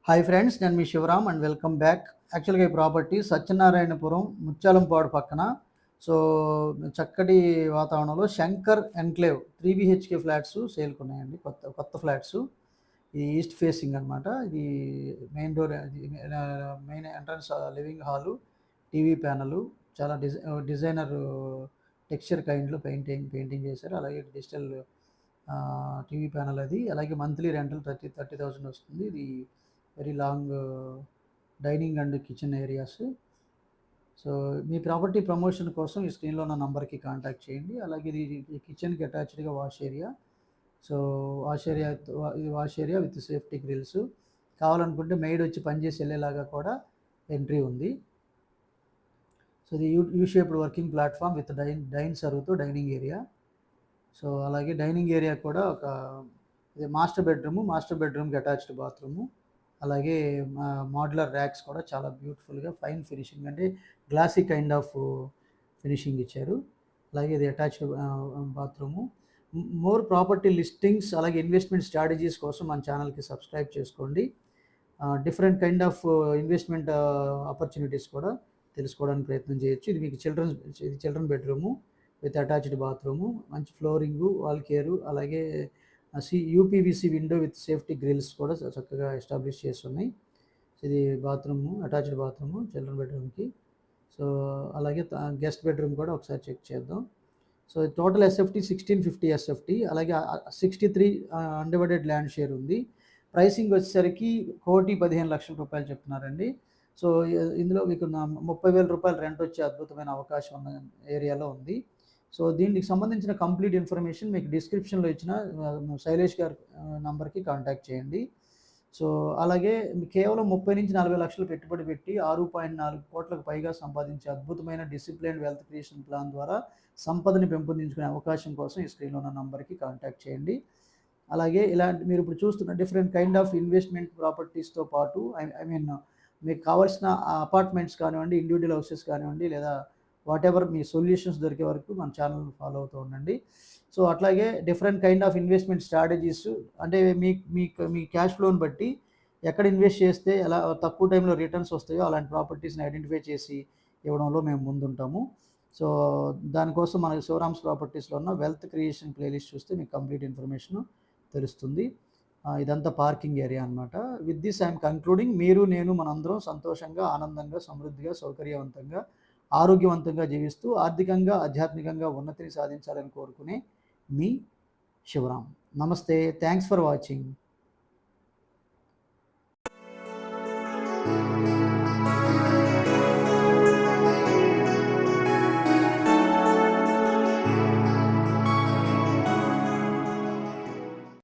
Hi friends, నేను మీ Shivaram and welcome back. యాక్చువల్గా ఈ ప్రాపర్టీ సత్యనారాయణపురం ముత్యాలంపాడు పక్కన. సో చక్కటి వాతావరణంలో శంకర్ ఎన్క్లేవ్ 3 BHK ఫ్లాట్స్ సేల్కి ఉన్నాయండి. కొత్త కొత్త ఫ్లాట్స్. ఇది ఈస్ట్ ఫేసింగ్ అనమాట. ఇది main door, main entrance, living hall, TV panel, చాలా డిజైనర్ టెక్స్చర్ కైండ్లో పెయింటింగ్ చేశారు. అలాగే డిజిటల్ టీవీ ప్యానల్ అది. అలాగే మంత్లీ రెంటల్ 30,000 వస్తుంది. ఇది very long dining and kitchen areas. So me property promotion కోసం ఈ స్క్రీన్లో ఉన్న నంబర్కి కాంటాక్ట్ చేయండి. అలాగే ఇది కిచెన్కి అటాచ్డ్గా wash area. So wash area with safety grills. కావాలనుకుంటే మెయిడ్ వచ్చి పనిచేసి వెళ్ళేలాగా కూడా ఎంట్రీ ఉంది. సో ఇది U shaped working platform with dine సర్వ్తో డైనింగ్ ఏరియా. సో అలాగే డైనింగ్ ఏరియా కూడా ఇది మాస్టర్ బెడ్రూమ్కి అటాచ్డ్ బాత్రూము. అలాగే మోడ్యులర్ ర్యాక్స్ కూడా చాలా బ్యూటిఫుల్గా ఫైన్ ఫినిషింగ్, అంటే గ్లాసీ కైండ్ ఆఫ్ ఫినిషింగ్ ఇచ్చారు. అలాగే ఇది attached bathroom. More property listings అలాగే ఇన్వెస్ట్మెంట్ స్ట్రాటజీస్ కోసం మన ఛానల్కి సబ్స్క్రైబ్ చేసుకోండి. Different kind of investment opportunities కూడా తెలుసుకోవడానికి ప్రయత్నం చేయొచ్చు. ఇది మీకు children bedroom with attached bathroom, మంచి ఫ్లోరింగు, వాల్ కేరు, అలాగే UPVC window with safety grills కూడా చక్కగా ఎస్టాబ్లిష్ చేస్తున్నాయి. ఇది బాత్రూము, అటాచ్డ్ బాత్రూము చిల్డ్రన్ బెడ్రూమ్కి. సో అలాగే గెస్ట్ బెడ్రూమ్ కూడా ఒకసారి చెక్ చేద్దాం. So total SFT 1650 SFT. అలాగే 63 అన్డివైడెడ్ ల్యాండ్ షేర్ ఉంది. ప్రైసింగ్ వచ్చేసరికి 1,15,00,000 రూపాయలు చెప్తున్నారండి. సో ఇందులో మీకు 30,000 రూపాయలు రెంట్ వచ్చే అద్భుతమైన అవకాశం ఉన్న ఏరియాలో ఉంది. సో దీనికి సంబంధించిన కంప్లీట్ ఇన్ఫర్మేషన్ మీకు డిస్క్రిప్షన్లో ఇచ్చిన శైలేష్ గారి నంబర్కి కాంటాక్ట్ చేయండి. సో అలాగే కేవలం 30 నుంచి 40 లక్షలు పెట్టుబడి పెట్టి 6.4 కోట్లకు పైగా సంపాదించే అద్భుతమైన డిసిప్లిన్ వెల్త్ క్రియేషన్ ప్లాన్ ద్వారా సంపదని పెంపొందించుకునే అవకాశం కోసం ఈ స్క్రీన్లో ఉన్న నంబర్కి కాంటాక్ట్ చేయండి. అలాగే ఇలాంటి మీరు ఇప్పుడు చూస్తున్న డిఫరెంట్ కైండ్ ఆఫ్ ఇన్వెస్ట్మెంట్ ప్రాపర్టీస్తో పాటు మీకు కావాల్సిన అపార్ట్మెంట్స్ కానివ్వండి, ఇండివిజువల్ హౌసెస్ కానివ్వండి, లేదా వాటెవర్ మీ సొల్యూషన్స్ దొరికే వరకు మన ఛానల్ ఫాలో అవుతూ ఉండండి. సో అట్లాగే different kind of investment strategies, అంటే మీ క్యాష్ ఫ్లోని బట్టి ఎక్కడ ఇన్వెస్ట్ చేస్తే ఎలా తక్కువ టైంలో రిటర్న్స్ వస్తాయో అలాంటి ప్రాపర్టీస్ని ఐడెంటిఫై చేసి ఇవ్వడంలో మేము ముందుంటాము. సో దానికోసం మనకి శివరామ్స్ ప్రాపర్టీస్లో ఉన్న వెల్త్ క్రియేషన్ ప్లేలిస్ట్ చూస్తే మీకు కంప్లీట్ ఇన్ఫర్మేషన్ తెలుస్తుంది. ఇదంతా పార్కింగ్ ఏరియా అనమాట. With this I'm concluding. మీరు నేను మనందరం సంతోషంగా, ఆనందంగా, సమృద్ధిగా, సౌకర్యవంతంగా, ఆరోగ్యవంతంగా జీవిస్తూ ఆర్థికంగా, ఆధ్యాత్మికంగా ఉన్నతిని సాధించాలని కోరుకునే మీ శివరామ్. నమస్తే. Thanks for watching.